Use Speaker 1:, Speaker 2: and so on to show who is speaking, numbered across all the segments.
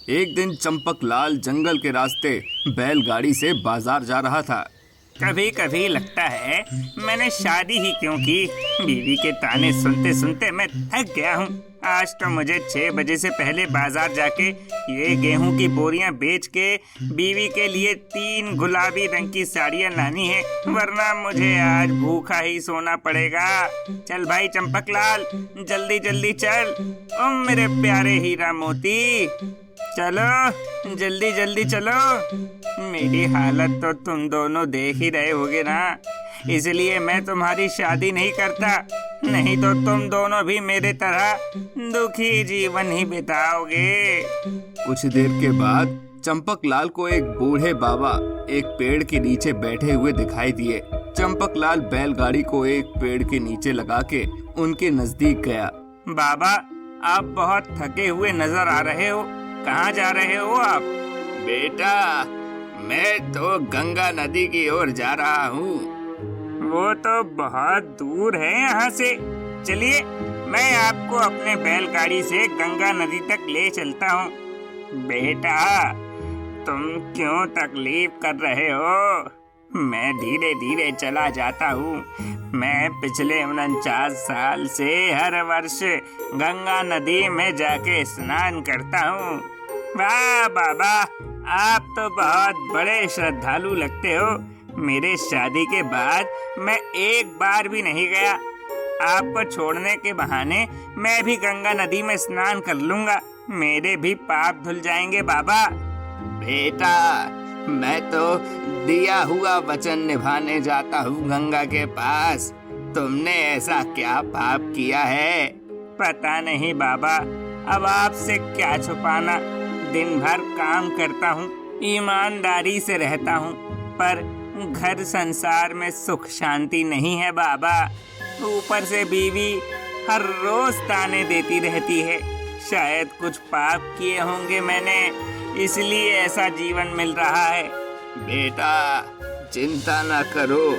Speaker 1: एक दिन चंपक लाल जंगल के रास्ते बैलगाड़ी से बाजार जा रहा था।
Speaker 2: कभी कभी लगता है मैंने शादी ही क्यों की। बीवी के ताने सुनते सुनते मैं थक गया हूँ। आज तो मुझे 6 बजे से पहले बाजार जाके ये गेहूं की बोरियां बेच के बीवी के लिए 3 गुलाबी रंग की साड़ियां लानी है, वरना मुझे आज भूखा ही सोना पड़ेगा। चल भाई चंपक लाल, जल्दी जल्दी चल। ओ मेरे प्यारे हीरा मोती, चलो जल्दी जल्दी चलो। मेरी हालत तो तुम दोनों देख ही रहे होगे ना, इसलिए मैं तुम्हारी शादी नहीं करता, नहीं तो तुम दोनों भी मेरे तरह दुखी जीवन ही बिताओगे।
Speaker 1: कुछ देर के बाद चंपक लाल को एक बूढ़े बाबा एक पेड़ के नीचे बैठे हुए दिखाई दिए। चंपक लाल बैलगाड़ी को एक पेड़ के नीचे लगा के उनके नजदीक गया।
Speaker 2: बाबा, आप बहुत थके हुए नजर आ रहे हो, कहाँ जा रहे हो आप?
Speaker 1: बेटा, मैं तो गंगा नदी की ओर जा रहा हूँ।
Speaker 2: वो तो बहुत दूर है यहाँ से। चलिए मैं आपको अपने बैलगाड़ी से गंगा नदी तक ले चलता हूँ। बेटा, तुम क्यों तकलीफ कर रहे हो? मैं धीरे धीरे चला जाता हूँ। मैं पिछले 49 साल से हर वर्ष गंगा नदी में जाके स्नान करता हूँ। वाह बाबा, आप तो बहुत बड़े श्रद्धालु लगते हो। मेरे शादी के बाद मैं एक बार भी नहीं गया। आपको छोड़ने के बहाने मैं भी गंगा नदी में स्नान कर लूंगा, मेरे भी पाप धुल जाएंगे बाबा।
Speaker 1: बेटा, मैं तो दिया हुआ वचन निभाने जाता हूँ गंगा के पास। तुमने ऐसा क्या पाप किया है?
Speaker 2: पता नहीं बाबा, अब आपसे क्या छुपाना। दिन भर काम करता हूँ, ईमानदारी से रहता हूँ, पर घर संसार में सुख शांति नहीं है बाबा। ऊपर से बीवी हर रोज ताने देती रहती है। शायद कुछ पाप किए होंगे मैंने, इसलिए ऐसा जीवन मिल रहा है।
Speaker 1: बेटा, चिंता न करो,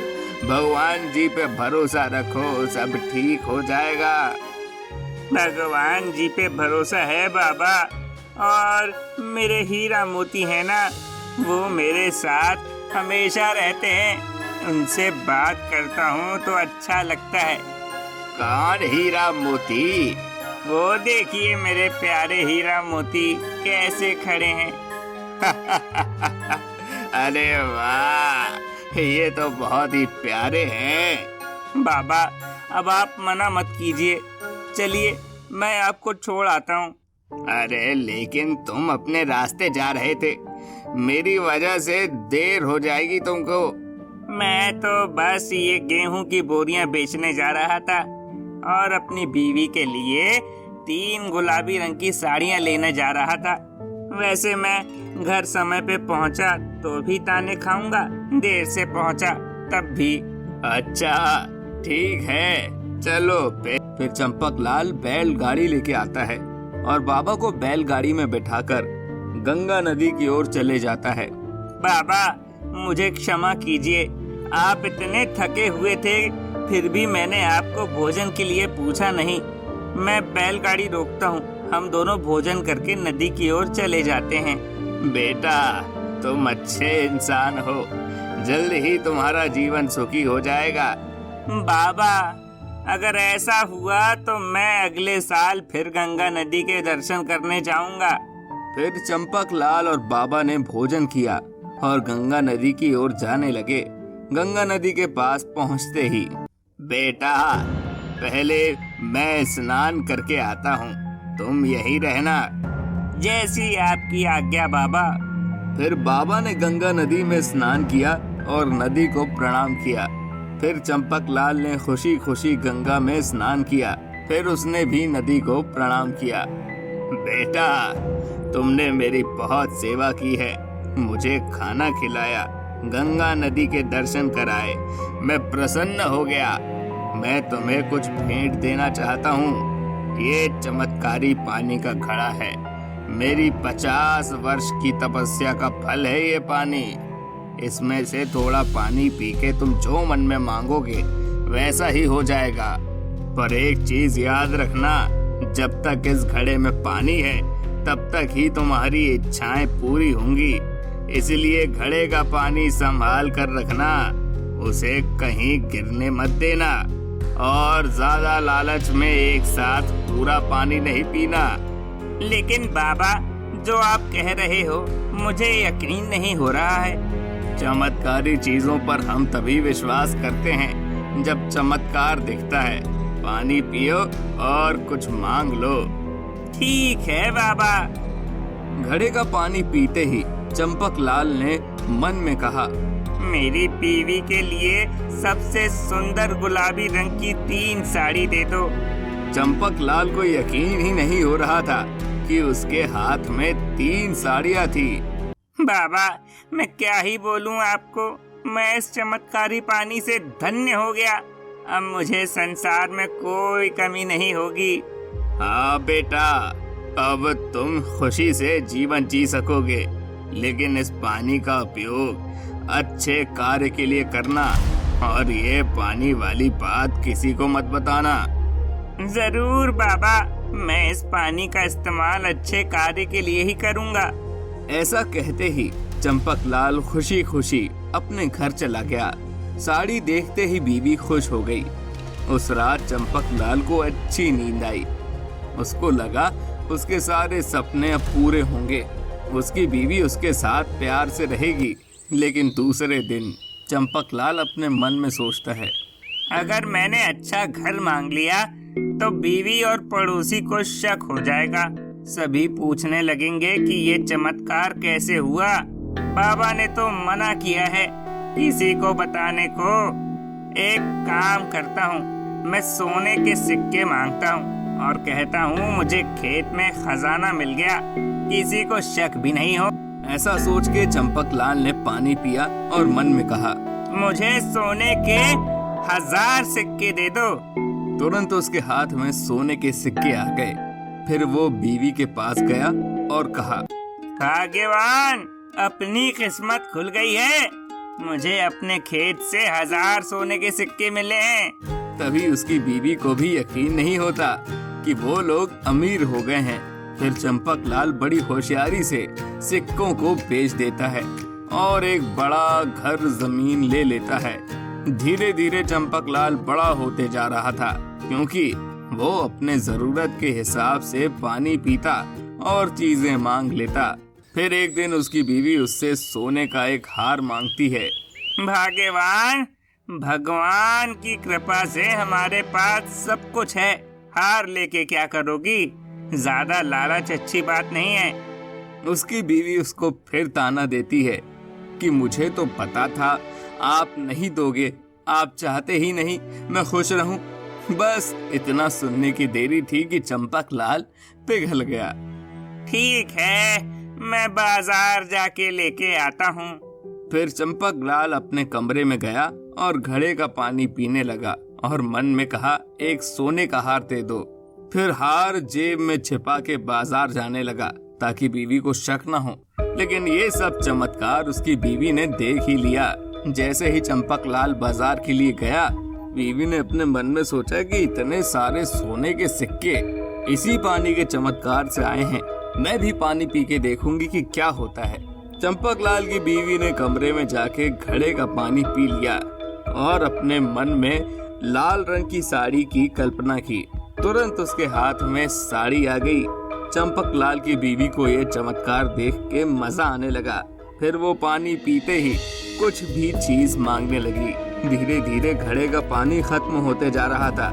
Speaker 1: भगवान जी पे भरोसा रखो, सब ठीक हो जाएगा।
Speaker 2: भगवान जी पे भरोसा है बाबा, और मेरे हीरा मोती है ना, वो मेरे साथ हमेशा रहते हैं। उनसे बात करता हूँ तो अच्छा लगता है।
Speaker 1: कौन हीरा मोती?
Speaker 2: वो देखिए मेरे प्यारे हीरा मोती कैसे खड़े हैं।
Speaker 1: अरे वाह, ये तो बहुत ही प्यारे हैं।
Speaker 2: बाबा, अब आप मना मत कीजिए, चलिए मैं आपको छोड़ आता हूँ।
Speaker 1: अरे लेकिन तुम अपने रास्ते जा रहे थे, मेरी वजह से देर हो जाएगी तुमको।
Speaker 2: मैं तो बस ये गेहूं की बोरियां बेचने जा रहा था और अपनी बीवी के लिए 3 गुलाबी रंग की साड़ियां लेने जा रहा था। वैसे मैं घर समय पे पहुंचा तो भी ताने खाऊंगा, देर से पहुंचा तब भी।
Speaker 1: अच्छा ठीक है, चलो। फिर चंपक लाल बैलगाड़ी लेके आता है और बाबा को बैलगाड़ी में बिठाकर गंगा नदी की ओर चले जाता है।
Speaker 2: बाबा, मुझे क्षमा कीजिए, आप इतने थके हुए थे फिर भी मैंने आपको भोजन के लिए पूछा नहीं। मैं बैलगाड़ी रोकता हूँ, हम दोनों भोजन करके नदी की ओर चले जाते हैं।
Speaker 1: बेटा, तुम अच्छे इंसान हो, जल्द ही तुम्हारा जीवन सुखी हो जाएगा।
Speaker 2: बाबा, अगर ऐसा हुआ तो मैं अगले साल फिर गंगा नदी के दर्शन करने जाऊंगा।
Speaker 1: फिर चंपक लाल और बाबा ने भोजन किया और गंगा नदी की ओर जाने लगे। गंगा नदी के पास पहुंचते ही, बेटा, पहले मैं स्नान करके आता हूँ, तुम यही रहना।
Speaker 2: जैसी आपकी आज्ञा बाबा।
Speaker 1: फिर बाबा ने गंगा नदी में स्नान किया और नदी को प्रणाम किया। फिर चंपक लाल ने खुशी खुशी गंगा में स्नान किया। फिर उसने भी नदी को प्रणाम किया। बेटा, तुमने मेरी बहुत सेवा की है, मुझे खाना खिलाया, गंगा नदी के दर्शन कराए, मैं प्रसन्न हो गया। मैं तुम्हें कुछ भेंट देना चाहता हूँ। ये चमत्कारी पानी का घड़ा है, मेरी 50 वर्ष की तपस्या का फल है ये पानी। इसमें से थोड़ा पानी पी के तुम जो मन में मांगोगे वैसा ही हो जाएगा। पर एक चीज याद रखना, जब तक इस घड़े में पानी है तब तक ही तुम्हारी इच्छाएं पूरी होंगी। इसलिए घड़े का पानी संभाल कर रखना, उसे कहीं गिरने मत देना और ज्यादा लालच में एक साथ पूरा पानी नहीं पीना।
Speaker 2: लेकिन बाबा, जो आप कह रहे हो मुझे यकीन नहीं हो रहा है।
Speaker 1: चमत्कारी चीजों पर हम तभी विश्वास करते हैं जब चमत्कार दिखता है। पानी पियो और कुछ मांग लो।
Speaker 2: ठीक है बाबा।
Speaker 1: घड़े का पानी पीते ही चंपक लाल ने मन में कहा,
Speaker 2: मेरी बीवी के लिए सबसे सुंदर गुलाबी रंग की 3 साड़ी दे दो।
Speaker 1: चंपक लाल को यकीन ही नहीं हो रहा था कि उसके हाथ में 3 साड़ियाँ थी।
Speaker 2: बाबा, मैं क्या ही बोलूं आपको, मैं इस चमत्कारी पानी से धन्य हो गया। अब मुझे संसार में कोई कमी नहीं होगी।
Speaker 1: हाँ बेटा, अब तुम खुशी से जीवन जी सकोगे, लेकिन इस पानी का उपयोग अच्छे कार्य के लिए करना और ये पानी वाली बात किसी को मत बताना।
Speaker 2: जरूर बाबा, मैं इस पानी का इस्तेमाल अच्छे कार्य के लिए ही करूँगा।
Speaker 1: ऐसा कहते ही चंपक लाल खुशी खुशी अपने घर चला गया। साड़ी देखते ही बीवी खुश हो गई। उस रात चंपक लाल को अच्छी नींद आई। उसको लगा उसके सारे सपने अब पूरे होंगे, उसकी बीवी उसके साथ प्यार से रहेगी। लेकिन दूसरे दिन चंपक लाल अपने मन में सोचता है,
Speaker 2: अगर मैंने अच्छा घर मांग लिया तो बीवी और पड़ोसी को शक हो जाएगा। सभी पूछने लगेंगे कि ये चमत्कार कैसे हुआ। बाबा ने तो मना किया है किसी को बताने को। एक काम करता हूँ, मैं सोने के सिक्के मांगता हूँ और कहता हूँ मुझे खेत में खजाना मिल गया, किसी को शक भी नहीं हो।
Speaker 1: ऐसा सोच के चंपक लाल ने पानी पिया और मन में कहा,
Speaker 2: मुझे सोने के 1000 सिक्के दे दो।
Speaker 1: तुरंत उसके हाथ में सोने के सिक्के आ गए। फिर वो बीवी के पास गया और कहा,
Speaker 2: भाग्यवान, अपनी किस्मत खुल गई है। मुझे अपने खेत से 1000 सोने के सिक्के मिले हैं।
Speaker 1: तभी उसकी बीवी को भी यकीन नहीं होता कि वो लोग अमीर हो गए हैं। फिर चंपक लाल बड़ी होशियारी से सिक्कों को बेच देता है और एक बड़ा घर जमीन ले लेता है। धीरे धीरे चंपक लाल बड़ा होते जा रहा था, क्योंकि वो अपने जरूरत के हिसाब से पानी पीता और चीजें मांग लेता। फिर एक दिन उसकी बीवी उससे सोने का एक हार मांगती है।
Speaker 2: भाग्यवान, भगवान की कृपा से हमारे पास सब कुछ है। हार लेके क्या करोगी? ज्यादा लालच अच्छी बात नहीं है।
Speaker 1: उसकी बीवी उसको फिर ताना देती है कि मुझे तो पता था आप नहीं दोगे, आप चाहते ही नहीं मैं खुश रहूं। बस इतना सुनने की देरी थी कि चंपक लाल पिघल गया।
Speaker 2: ठीक है, मैं बाजार जाके लेके आता हूँ।
Speaker 1: फिर चंपक लाल अपने कमरे में गया और घड़े का पानी पीने लगा और मन में कहा, एक सोने का हार दे दो। फिर हार जेब में छिपा के बाजार जाने लगा ताकि बीवी को शक न हो। लेकिन ये सब चमत्कार उसकी बीवी ने देख ही लिया। जैसे ही चंपक लाल बाजार के लिए गया, बीवी ने अपने मन में सोचा कि इतने सारे सोने के सिक्के इसी पानी के चमत्कार से आए हैं, मैं भी पानी पी के देखूंगी कि क्या होता है। चंपक लाल की बीवी ने कमरे में जाके घड़े का पानी पी लिया और अपने मन में लाल रंग की साड़ी की कल्पना की। तुरंत उसके हाथ में साड़ी आ गई। चंपक लाल की बीवी को ये चमत्कार देख के मजा आने लगा। फिर वो पानी पीते ही कुछ भी चीज मांगने लगी। धीरे धीरे घड़े का पानी खत्म होते जा रहा था,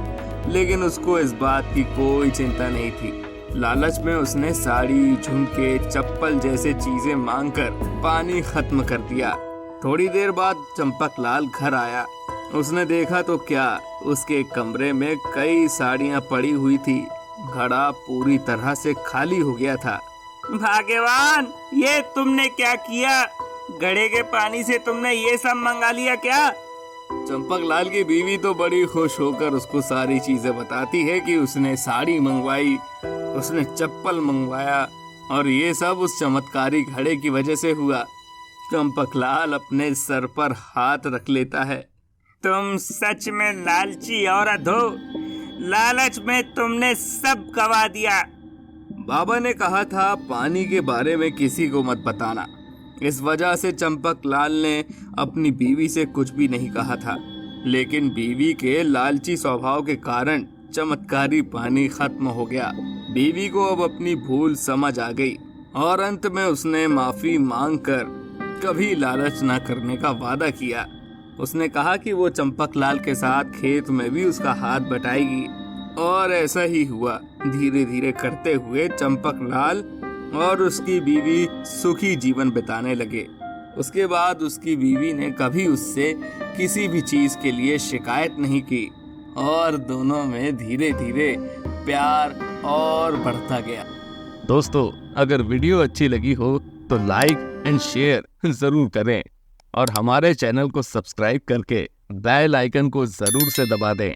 Speaker 1: लेकिन उसको इस बात की कोई चिंता नहीं थी। लालच में उसने साड़ी, झुमके, चप्पल जैसे चीजें मांगकर पानी खत्म कर दिया। थोड़ी देर बाद चंपक लाल घर आया। उसने देखा तो क्या, उसके कमरे में कई साड़ियां पड़ी हुई थी। घड़ा पूरी तरह से खाली हो गया था।
Speaker 2: भाग्यवान, ये तुमने क्या किया? घड़े के पानी से तुमने ये सब मंगा लिया क्या?
Speaker 1: चंपक लाल की बीवी तो बड़ी खुश होकर उसको सारी चीजें बताती है कि उसने साड़ी मंगवाई, उसने चप्पल मंगवाया और ये सब उस चमत्कारी घड़े की वजह से हुआ। चंपक लाल अपने सर पर हाथ रख लेता है।
Speaker 2: तुम सच में लालची औरत हो। लालच में तुमने सब गवा दिया।
Speaker 1: बाबा ने कहा था पानी के बारे में किसी को मत बताना। इस वजह से चंपक लाल ने अपनी बीवी से कुछ भी नहीं कहा था, लेकिन बीवी के लालची स्वभाव के कारण चमत्कारी पानी खत्म हो गया। बीवी को अब अपनी भूल समझ आ गई और अंत में उसने माफी मांगकर कभी लालच न करने का वादा किया। उसने कहा कि वो चंपक लाल के साथ खेत में भी उसका हाथ बटाएगी, और ऐसा ही हुआ। धीरे धीरे करते हुए चंपक लाल और उसकी बीवी सुखी जीवन बिताने लगे। उसके बाद उसकी बीवी ने कभी उससे किसी भी चीज के लिए शिकायत नहीं की और दोनों में धीरे धीरे प्यार और बढ़ता गया।
Speaker 3: दोस्तों, अगर वीडियो अच्छी लगी हो तो लाइक एंड शेयर जरूर करें और हमारे चैनल को सब्सक्राइब करके बेल आइकन को जरूर से दबा दें।